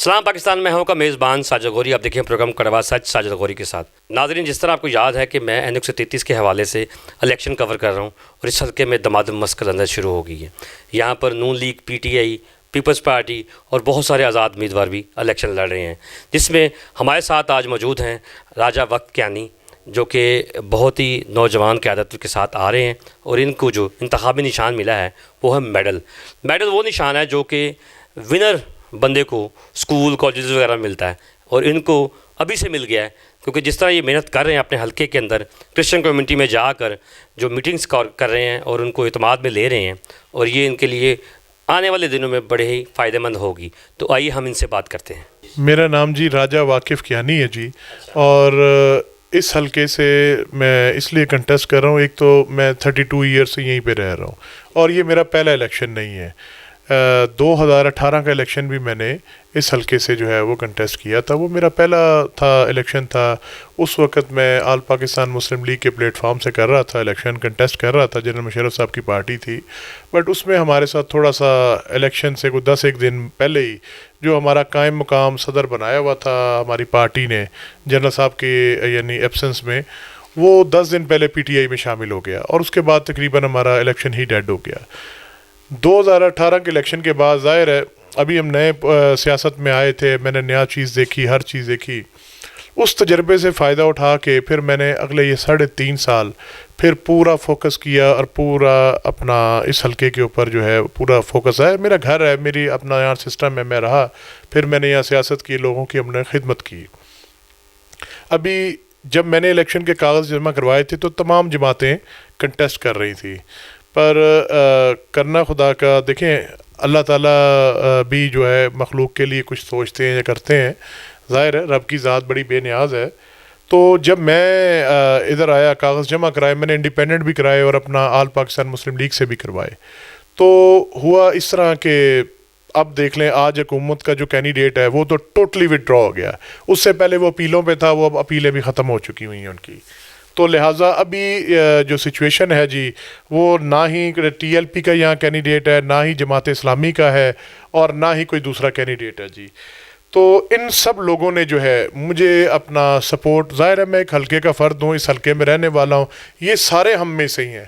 سلام پاکستان میں ہوں کا میزبان ساجد غوری. آپ دیکھیں پروگرام کڑوا سچ ساجد غوری کے ساتھ. ناظرین، جس طرح آپ کو یاد ہے کہ میں این 133 کے حوالے سے الیکشن کور کر رہا ہوں اور اس حلقے میں دمادم مسکل اندر شروع ہو گئی ہے. یہاں پر Noon league, P T I, peoples party اور بہت سارے آزاد امیدوار بھی الیکشن لڑ رہے ہیں، جس میں ہمارے ساتھ آج موجود ہیں راجہ وقت کیانی، جو کہ بہت ہی نوجوان قیادت کے ساتھ آ رہے ہیں. اور ان کو جو انتخابی نشان ملا ہے وہ ہے میڈل. وہ نشان ہے جو کہ ونر بندے کو اسکول کالجز وغیرہ ملتا ہے، اور ان کو ابھی سے مل گیا ہے کیونکہ جس طرح یہ محنت کر رہے ہیں اپنے حلقے کے اندر کرسچن کمیونٹی میں جا کر جو میٹنگز کر رہے ہیں اور ان کو اعتماد میں لے رہے ہیں، اور یہ ان کے لیے آنے والے دنوں میں بڑے ہی فائدہ مند ہوگی. تو آئیے ہم ان سے بات کرتے ہیں. میرا نام جی راجہ واقف کیانی ہے جی، اور اس حلقے سے میں اس لیے کنٹیسٹ کر رہا ہوں. ایک تو میں 32 ایئر سے یہیں پہ رہ رہا ہوں، اور یہ میرا پہلا الیکشن نہیں ہے. 2018 کا الیکشن بھی میں نے اس حلقے سے جو ہے وہ کنٹیسٹ کیا تھا. وہ میرا پہلا الیکشن تھا. اس وقت میں آل پاکستان مسلم لیگ کے پلیٹ فارم سے کر رہا تھا، الیکشن کنٹیسٹ کر رہا تھا. جنرل مشرف صاحب کی پارٹی تھی، بٹ اس میں ہمارے ساتھ تھوڑا سا الیکشن سے کوئی 10 دن پہلے ہی جو ہمارا قائم مقام صدر بنایا ہوا تھا ہماری پارٹی نے جنرل صاحب کے یعنی ایبسنس میں، وہ 10 دن پہلے پی ٹی آئی میں شامل ہو گیا، اور اس کے بعد تقریباً ہمارا الیکشن ہی ڈیڈ ہو گیا. 2018 کے الیکشن کے بعد ظاہر ہے ابھی ہم نئے سیاست میں آئے تھے، میں نے نیا چیز دیکھی، ہر چیز دیکھی. اس تجربے سے فائدہ اٹھا کے پھر میں نے اگلے یہ 3.5 سال پھر پورا فوکس کیا، اور پورا اپنا اس حلقے کے اوپر جو ہے پورا فوکس ہے. میرا گھر ہے، میری اپنا یہاں سسٹم ہے، میں رہا. پھر میں نے یہاں سیاست کی، لوگوں کی ہم نے خدمت کی. ابھی جب میں نے الیکشن کے کاغذ جمع کروائے تھے تو تمام جماعتیں کنٹیسٹ کر رہی تھی، پر کرنا خدا کا. دیکھیں اللہ تعالیٰ بھی جو ہے مخلوق کے لیے کچھ سوچتے ہیں یا کرتے ہیں. ظاہر ہے رب کی ذات بڑی بے نیاز ہے. تو جب میں ادھر آیا، کاغذ جمع کرائے، میں نے انڈیپینڈنٹ بھی کرائے اور اپنا آل پاکستان مسلم لیگ سے بھی کروائے. تو ہوا اس طرح کہ اب دیکھ لیں آج حکومت کا جو کینڈیڈیٹ ہے وہ تو ٹوٹلی وڈرا ہو گیا. اس سے پہلے وہ اپیلوں پہ تھا، وہ اب اپیلیں بھی ختم ہو چکی ہوئی ہیں ان کی. تو لہٰذا ابھی جو سچویشن ہے جی، وہ نہ ہی ٹی ایل پی کا یہاں کینڈیڈیٹ ہے، نہ ہی جماعت اسلامی کا ہے، اور نہ ہی کوئی دوسرا کینڈیڈیٹ ہے جی. تو ان سب لوگوں نے جو ہے مجھے اپنا سپورٹ، ظاہر ہے میں ایک حلقے کا فرد ہوں، اس حلقے میں رہنے والا ہوں، یہ سارے ہم میں سے ہی ہیں.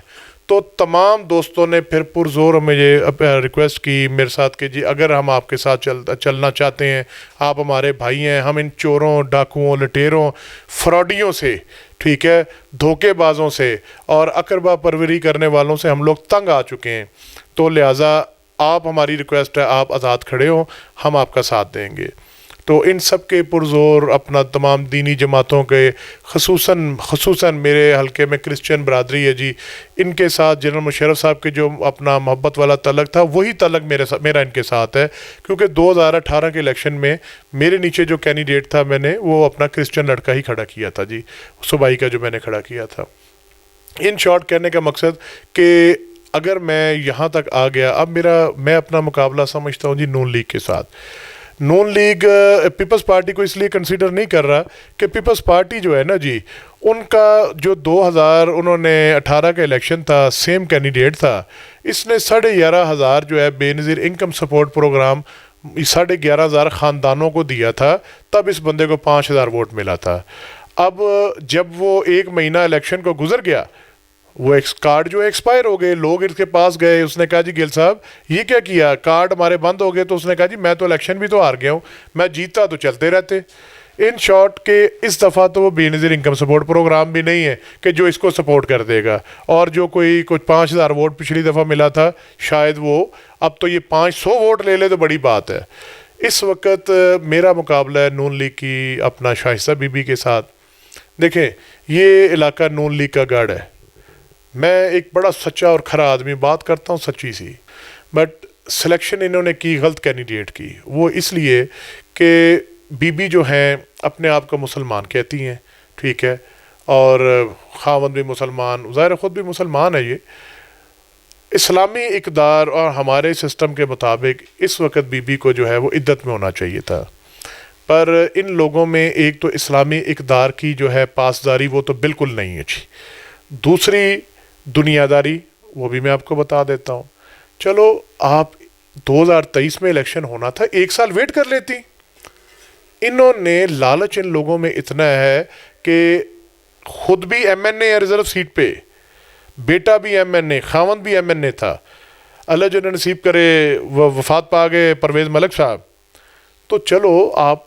تو تمام دوستوں نے پھر پرزور مجھے ریکویسٹ کی میرے ساتھ کہ جی اگر ہم آپ کے ساتھ چلنا چاہتے ہیں، آپ ہمارے بھائی ہیں، ہم ان چوروں، ڈاکوؤں، لٹیروں، فراڈیوں سے، ٹھیک ہے، دھوکے بازوں سے اور اقربا پروری کرنے والوں سے ہم لوگ تنگ آ چکے ہیں. تو لہٰذا آپ، ہماری ریکویسٹ ہے آپ آزاد کھڑے ہوں، ہم آپ کا ساتھ دیں گے. تو ان سب کے پرزور اپنا تمام دینی جماعتوں کے، خصوصاً میرے حلقے میں کرسچن برادری ہے جی، ان کے ساتھ جنرل مشرف صاحب کے جو اپنا محبت والا تعلق تھا وہی تعلق میرا ان کے ساتھ ہے. کیونکہ 2018 کے الیکشن میں میرے نیچے جو کینڈیڈیٹ تھا میں نے وہ اپنا کرسچن لڑکا ہی کھڑا کیا تھا جی، صوبائی کا جو میں نے کھڑا کیا تھا. ان شارٹ کہنے کا مقصد کہ اگر میں یہاں تک آ گیا، اب میں اپنا مقابلہ سمجھتا ہوں جی نون لیگ کے ساتھ. نون لیگ پیپلز پارٹی کو اس لیے کنسیڈر نہیں کر رہا کہ پیپلز پارٹی جو ہے نا جی، ان کا جو 2018 کا الیکشن تھا، سیم کینڈیڈیٹ تھا. اس نے 11,500 جو ہے بے نظیر انکم سپورٹ پروگرام 11,500 خاندانوں کو دیا تھا، تب اس بندے کو 5,000 ووٹ ملا تھا. اب جب وہ 1 مہینہ الیکشن کو گزر گیا، وہ کارڈ جو ایکسپائر ہو گئے، لوگ اس کے پاس گئے، اس نے کہا جی گل صاحب یہ کیا کیا، کارڈ ہمارے بند ہو گئے. تو اس نے کہا جی میں تو الیکشن بھی تو ہار گیا ہوں، میں جیتا تو چلتے رہتے. ان شارٹ کہ اس دفعہ تو وہ بے نظیر انکم سپورٹ پروگرام بھی نہیں ہے کہ جو اس کو سپورٹ کر دے گا. اور جو کچھ 5,000 ووٹ پچھلی دفعہ ملا تھا، شاید وہ اب تو یہ 500 ووٹ لے لے تو بڑی بات ہے. اس وقت میرا مقابلہ ہے نون لیگ کی اپنا شائستہ بی بی کے ساتھ. دیکھیں یہ علاقہ نون لیگ کا گڑھ ہے. میں ایک بڑا سچا اور کھرا آدمی بات کرتا ہوں سچی سی، بٹ سلیکشن انہوں نے کی غلط کینڈیڈیٹ کی. وہ اس لیے کہ بی بی جو ہیں اپنے آپ کو مسلمان کہتی ہیں، ٹھیک ہے، اور خاوند بھی مسلمان، ظاہر خود بھی مسلمان ہے. یہ اسلامی اقدار اور ہمارے سسٹم کے مطابق اس وقت بی بی کو جو ہے وہ عدت میں ہونا چاہیے تھا. پر ان لوگوں میں ایک تو اسلامی اقدار کی جو ہے پاسداری وہ تو بالکل نہیں ہے جی. دوسری دنیا داری، وہ بھی میں آپ کو بتا دیتا ہوں. چلو آپ 2023 میں الیکشن ہونا تھا، 1 سال ویٹ کر لیتی. انہوں نے لالچ ان لوگوں میں اتنا ہے کہ خود بھی ایم این اے ہے ریزرو سیٹ پہ, بیٹا بھی ایم این اے, خاوند بھی ایم این اے تھا, اللہ جو نصیب کرے وہ وفات پا گئے پرویز ملک صاحب, تو چلو آپ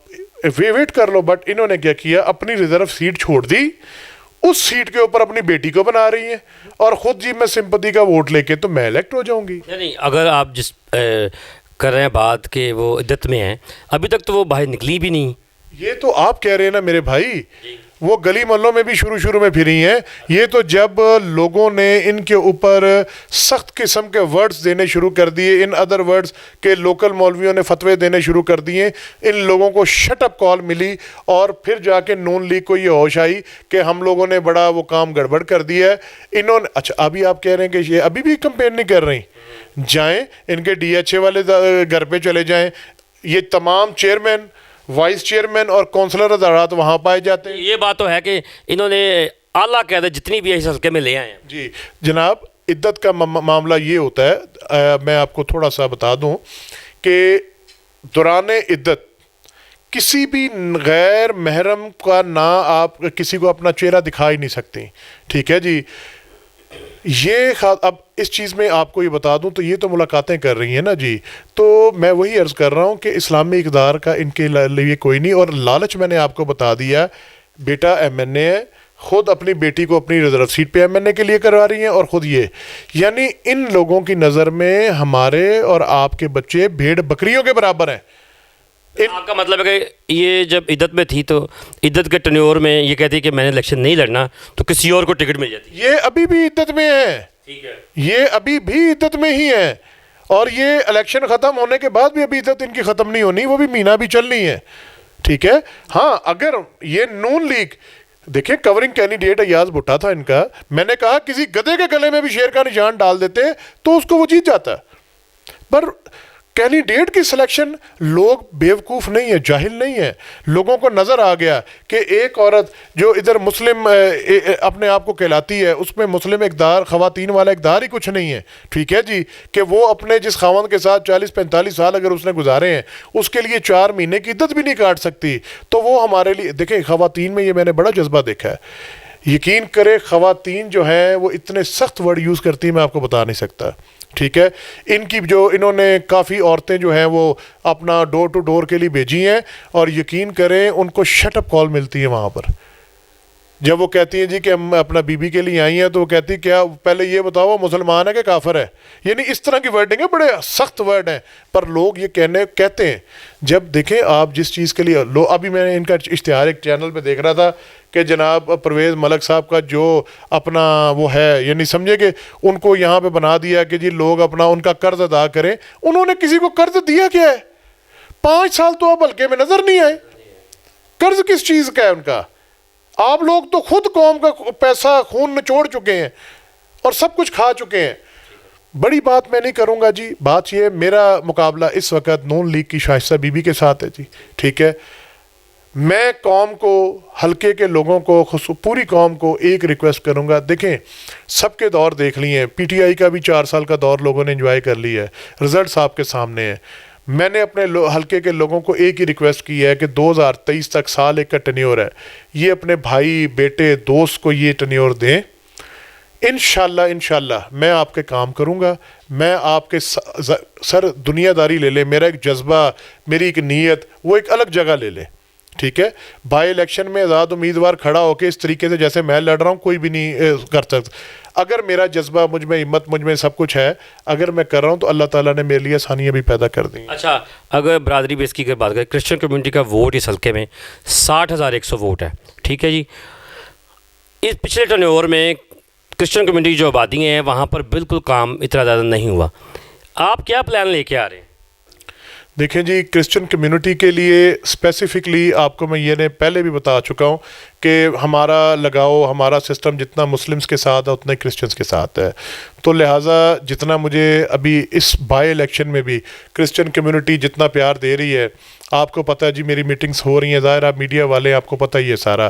ویٹ کر لو. بٹ انہوں نے کیا کیا, اپنی ریزرو سیٹ چھوڑ دی, اس سیٹ کے اوپر اپنی بیٹی کو بنا رہی ہیں, اور خود جی میں سمپتی کا ووٹ لے کے تو میں الیکٹ ہو جاؤں گی. نہیں, اگر آپ جس کر رہے ہیں بات کہ وہ عدت میں ہیں, ابھی تک تو وہ باہر نکلی بھی نہیں. یہ تو آپ کہہ رہے ہیں نا میرے بھائی, وہ گلی محلوں میں بھی شروع میں پھری ہیں. یہ تو جب لوگوں نے ان کے اوپر سخت قسم کے ورڈز دینے شروع کر دیے, ان ادر ورڈز کے لوکل مولویوں نے فتوے دینے شروع کر دیے, ان لوگوں کو شٹ اپ کال ملی, اور پھر جا کے نون لیگ کو یہ ہوش آئی کہ ہم لوگوں نے بڑا وہ کام گڑبڑ کر دیا ہے. انہوں نے اچھا ابھی آپ کہہ رہے ہیں کہ یہ ابھی بھی کمپین نہیں کر رہی, جائیں ان کے ڈی ایچ اے والے گھر پہ چلے جائیں, یہ تمام چیئرمین, وائس چیئرمین اور کونسلر ادارات وہاں پائے جاتے ہیں. یہ بات تو ہے کہ انہوں نے اعلیٰ قیادت جتنی بھی ہے اس حلقے میں لے آئے ہیں. جی جناب, عدت کا معاملہ یہ ہوتا ہے, میں آپ کو تھوڑا سا بتا دوں کہ دوران عدت کسی بھی غیر محرم کا نہ آپ کسی کو اپنا چہرہ دکھا ہی نہیں سکتے, ٹھیک ہے جی. یہ اب اس چیز میں آپ کو یہ بتا دوں تو یہ تو ملاقاتیں کر رہی ہیں نا جی, تو میں وہی عرض کر رہا ہوں کہ اسلامی اقدار کا ان کے لیے کوئی نہیں. اور لالچ میں نے آپ کو بتا دیا, بیٹا ایم این اے ہے, خود اپنی بیٹی کو اپنی ریزرو سیٹ پہ ایم این اے کے لیے کروا رہی ہیں, اور خود یہ, یعنی ان لوگوں کی نظر میں ہمارے اور آپ کے بچے بھیڑ بکریوں کے برابر ہیں. آپ کا مطلب ہے کہ یہ جب عدت میں تھی تو عدت کے ٹنیور میں یہ کہتی کہ میں نے الیکشن نہیں لڑنا تو کسی اور کو ٹکٹ مل جاتی. یہ ابھی بھی عدت میں ہے, یہ ابھی بھی عدت میں ہی ہے, اور یہ الیکشن ختم ہونے کے بعد بھی ابھی عدت ان کی ختم نہیں ہونی, وہ بھی مہینہ بھی چلنی ہے, ٹھیک ہے. ہاں اگر یہ نون لیگ دیکھیں, کورنگ کینڈیڈیٹ ایاز بھٹا تھا ان کا, میں نے کہا کسی گدھے کے گلے میں بھی شیر کا نشان ڈال دیتے تو اس کو وہ جیت جاتا, پر کینڈیڈیٹ کی سلیکشن, لوگ بیوقوف نہیں ہے, جاہل نہیں ہے, لوگوں کو نظر آ گیا کہ ایک عورت جو ادھر مسلم اپنے آپ کو کہلاتی ہے, اس میں مسلم اقدار, خواتین والا اقدار ہی کچھ نہیں ہے, ٹھیک ہے جی, کہ وہ اپنے جس خاوند کے ساتھ 40-45 سال اگر اس نے گزارے ہیں اس کے لیے 4 مہینے کی عدت بھی نہیں کاٹ سکتی, تو وہ ہمارے لیے دیکھیں خواتین میں یہ میں نے بڑا جذبہ دیکھا ہے. یقین کرے خواتین جو ہیں وہ اتنے سخت ورڈ یوز کرتی ہیں میں آپ کو بتا نہیں سکتا, ٹھیک ہے. ان کی جو انہوں نے کافی عورتیں جو ہیں وہ اپنا ڈور ٹو ڈور کے لیے بھیجی ہیں, اور یقین کریں ان کو شٹ اپ کال ملتی ہے وہاں پر. جب وہ کہتی ہیں جی کہ ہم اپنا بی بی کے لیے آئی ہیں, تو وہ کہتی کیا پہلے یہ بتاؤ وہ مسلمان ہے کہ کافر ہے, یعنی اس طرح کی ورڈنگ ہے, بڑے سخت ورڈ ہیں, پر لوگ یہ کہتے ہیں. جب دیکھیں آپ جس چیز کے لیے ابھی میں نے ان کا اشتہار ایک چینل پہ دیکھ رہا تھا کہ جناب پرویز ملک صاحب کا جو اپنا وہ ہے, یعنی سمجھے کہ ان کو یہاں پہ بنا دیا کہ جی لوگ اپنا ان کا قرض ادا کریں. انہوں نے کسی کو قرض دیا کیا ہے؟ 5 سال تو آپ ہلکے میں نظر نہیں آئے. قرض کس چیز کا ہے ان کا؟ آپ لوگ تو خود قوم کا پیسہ خون نچوڑ چکے ہیں اور سب کچھ کھا چکے ہیں. بڑی بات میں نہیں کروں گا جی, بات یہ میرا مقابلہ اس وقت نون لیگ کی شائستہ بی بی کے ساتھ ہے جی, ٹھیک ہے. میں قوم کو, حلقے کے لوگوں کو, پوری قوم کو ایک ریکویسٹ کروں گا. دیکھیں سب کے دور دیکھ لیے ہیں, پی ٹی آئی کا بھی 4 سال کا دور لوگوں نے انجوائے کر لیا ہے, رزلٹس آپ کے سامنے ہیں. میں نے اپنے حلقے کے لوگوں کو ایک ہی ریکویسٹ کی ہے کہ 2023 تک سال ایک کا ٹینیور ہے, یہ اپنے بھائی, بیٹے, دوست کو یہ ٹینیور دیں. انشاءاللہ میں آپ کے کام کروں گا. میں آپ کے سر دنیا داری لے لیں, میرا ایک جذبہ, میری ایک نیت وہ ایک الگ جگہ لے لیں, ٹھیک ہے. بائی الیکشن میں آزاد امیدوار کھڑا ہو کے اس طریقے سے جیسے میں لڑ رہا ہوں کوئی بھی نہیں کر سکتا. اگر میرا جذبہ, مجھ میں ہمت, مجھ میں سب کچھ ہے, اگر میں کر رہا ہوں تو اللہ تعالیٰ نے میرے لیے آسانیاں بھی پیدا کر دی. اچھا, اگر برادری بیس کی اگر بات کریں, کرسچن کمیونٹی کا ووٹ اس حلقے میں 60,100 ووٹ ہے, ٹھیک ہے جی. اس پچھلے ٹرنور میں کرسچن کمیونٹی جو آبادی ہیں وہاں پر بالکل کام اتنا زیادہ نہیں ہوا. آپ کیا پلان لے کے آ رہے ہیں؟ دیکھیں جی, کرسچن کمیونٹی کے لیے اسپیسیفکلی آپ کو میں یہ پہلے بھی بتا چکا ہوں کہ ہمارا لگاؤ, ہمارا سسٹم جتنا مسلمس کے ساتھ ہے اتنا کرسچنس کے ساتھ ہے. تو لہٰذا جتنا مجھے ابھی اس بائی الیکشن میں بھی کرسچن کمیونٹی جتنا پیار دے رہی ہے, آپ کو پتہ ہے جی میری میٹنگز ہو رہی ہیں, ظاہر آپ میڈیا والے آپ کو پتہ ہی ہے سارا,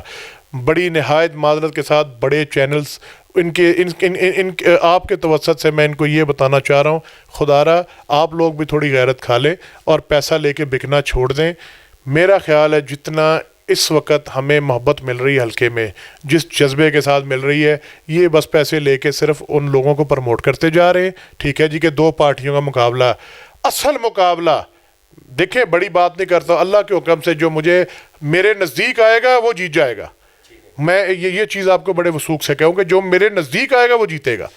بڑی نہایت معذرت کے ساتھ بڑے چینلز ان آپ کے توسط سے میں ان کو یہ بتانا چاہ رہا ہوں, خدا را آپ لوگ بھی تھوڑی غیرت کھا لیں اور پیسہ لے کے بکنا چھوڑ دیں. میرا خیال ہے جتنا اس وقت ہمیں محبت مل رہی ہے حلقے میں، جس جذبے کے ساتھ مل رہی ہے، یہ بس پیسے لے کے صرف ان لوگوں کو پروموٹ کرتے جا رہے ہیں، ٹھیک ہے جی، کہ دو پارٹیوں کا مقابلہ. اصل مقابلہ دیکھیں، بڑی بات نہیں کرتا، اللہ کے حکم سے جو مجھے میرے نزدیک آئے گا وہ جیت جائے گا. میں یہ چیز آپ کو بڑے وثوق سے کہوں کہ جو میرے نزدیک آئے گا وہ جیتے گا.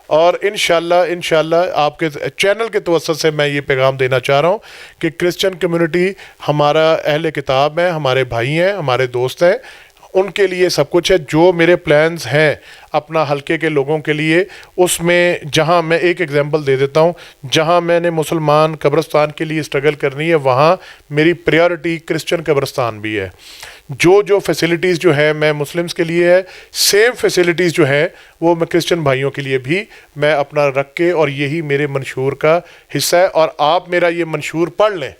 اور انشاءاللہ آپ کے چینل کے توسط سے میں یہ پیغام دینا چاہ رہا ہوں کہ کرسچن کمیونٹی ہمارا اہل کتاب ہے، ہمارے بھائی ہیں، ہمارے دوست ہیں، ان کے لیے سب کچھ ہے. جو میرے پلانز ہیں اپنا حلقے کے لوگوں کے لیے، اس میں جہاں میں ایک ایگزامپل دے دیتا ہوں، جہاں میں نے مسلمان قبرستان کے لیے اسٹرگل کرنی ہے وہاں میری پریورٹی کرسچن قبرستان بھی ہے. جو فیسلٹیز جو ہے میں مسلمز کے لیے ہے، سیم فیسلٹیز جو ہیں وہ میں کرسچن بھائیوں کے لیے بھی میں اپنا رکھ کے، اور یہی میرے منشور کا حصہ ہے. اور آپ میرا یہ منشور پڑھ لیں،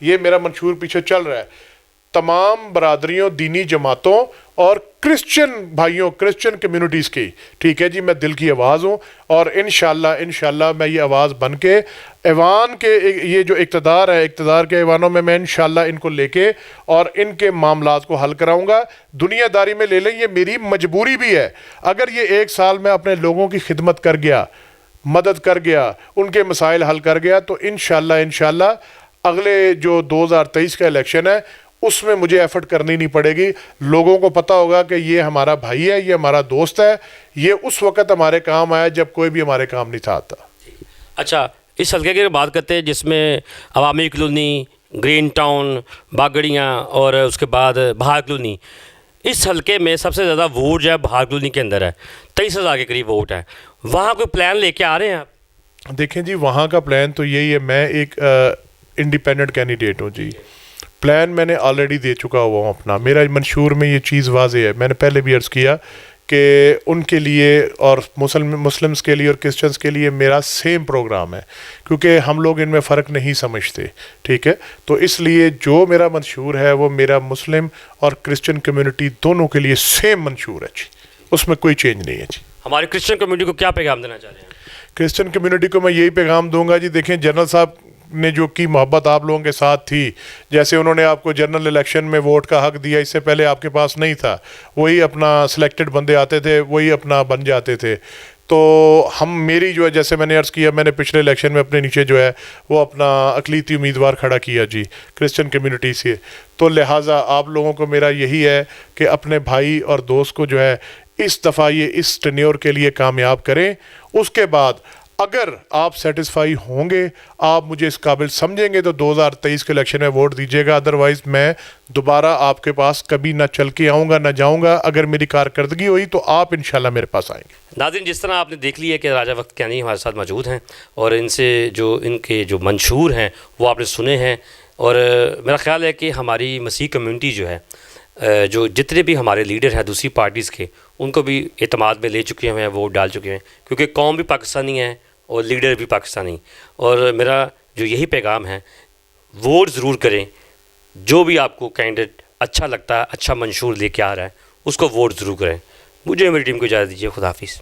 یہ میرا منشور پیچھے چل رہا ہے. تمام برادریوں، دینی جماعتوں اور کرسچن بھائیوں، کرسچن کمیونٹیز کی، ٹھیک ہے جی، میں دل کی آواز ہوں. اور انشاءاللہ میں یہ آواز بن کے ایوان کے یہ جو اقتدار ہے، اقتدار کے ایوانوں میں انشاءاللہ ان کو لے کے اور ان کے معاملات کو حل کراؤں گا. دنیا داری میں لے لیں، یہ میری مجبوری بھی ہے. اگر یہ 1 سال میں اپنے لوگوں کی خدمت کر گیا، مدد کر گیا، ان کے مسائل حل کر گیا، تو انشاءاللہ اگلے جو 2023 کا الیکشن ہے اس میں مجھے ایفرٹ کرنی نہیں پڑے گی. لوگوں کو پتہ ہوگا کہ یہ ہمارا بھائی ہے، یہ ہمارا دوست ہے، یہ اس وقت ہمارے کام آیا جب کوئی بھی ہمارے کام نہیں تھا آتا. اچھا، اس حلقے کی بات کرتے ہیں جس میں عوامی کالونی، گرین ٹاؤن، باگڑیاں اور اس کے بعد بہار کالونی. اس حلقے میں سب سے زیادہ ووٹ جو ہے بہار کالونی کے اندر ہے، 23,000 کے قریب ووٹ ہے. وہاں کوئی پلان لے کے آ رہے ہیں آپ؟ دیکھیں جی، وہاں کا پلان تو یہی ہے، میں ایک انڈیپینڈنٹ کینڈیڈیٹ ہوں جی. پلان میں نے آلریڈی دے چکا ہوا ہوں اپنا. میرا منشور میں یہ چیز واضح ہے، میں نے پہلے بھی عرض کیا کہ ان کے لیے اور مسلمز کے لیے اور کرسچنز کے لیے میرا سیم پروگرام ہے، کیونکہ ہم لوگ ان میں فرق نہیں سمجھتے، ٹھیک ہے. تو اس لیے جو میرا منشور ہے وہ میرا مسلم اور کرسچن کمیونٹی دونوں کے لیے سیم منشور ہے جی، اس میں کوئی چینج نہیں ہے جی. ہماری کرسچن کمیونٹی کو کیا پیغام دینا چاہ رہے ہیں؟ کرسچن کمیونٹی کو میں یہی پیغام دوں گا جی. دیکھیں، جنرل صاحب نے جو کی محبت آپ لوگوں کے ساتھ تھی، جیسے انہوں نے آپ کو جنرل الیکشن میں ووٹ کا حق دیا، اس سے پہلے آپ کے پاس نہیں تھا. وہی اپنا سلیکٹڈ بندے آتے تھے، وہی اپنا بن جاتے تھے. تو میری جو ہے، جیسے میں نے عرض کیا، میں نے پچھلے الیکشن میں اپنے نیچے جو ہے وہ اپنا اقلیتی امیدوار کھڑا کیا جی کرسچن کمیونٹی سے. تو لہٰذا آپ لوگوں کو میرا یہی ہے کہ اپنے بھائی اور دوست کو جو ہے اس دفعہ یہ اس ٹینیور کے لیے کامیاب کریں. اس کے بعد اگر آپ سیٹسفائی ہوں گے، آپ مجھے اس قابل سمجھیں گے، تو 2023 کے الیکشن میں ووٹ دیجیے گا. ادروائز میں دوبارہ آپ کے پاس کبھی نہ چل کے آؤں گا، نہ جاؤں گا. اگر میری کارکردگی ہوئی تو آپ انشاءاللہ میرے پاس آئیں گے. ناظرین، جس طرح آپ نے دیکھ لیا کہ راجہ وقت کیانی ہمارے ساتھ موجود ہیں، اور ان سے جو ان کے جو منشور ہیں وہ آپ نے سنے ہیں. اور میرا خیال ہے کہ ہماری مسیح کمیونٹی جو ہے، جو جتنے بھی ہمارے لیڈر ہیں دوسری پارٹیز کے، ان کو بھی اعتماد میں لے چکے ہیں، ووٹ ڈال چکے ہیں، کیونکہ قوم بھی پاکستانی ہے اور لیڈر بھی پاکستانی. اور میرا جو یہی پیغام ہے، ووٹ ضرور کریں. جو بھی آپ کو کینڈیڈیٹ اچھا لگتا ہے، اچھا منشور لے کے آ رہا ہے، اس کو ووٹ ضرور کریں. مجھے میری ٹیم کو اجازت دیجیے. خدا حافظ.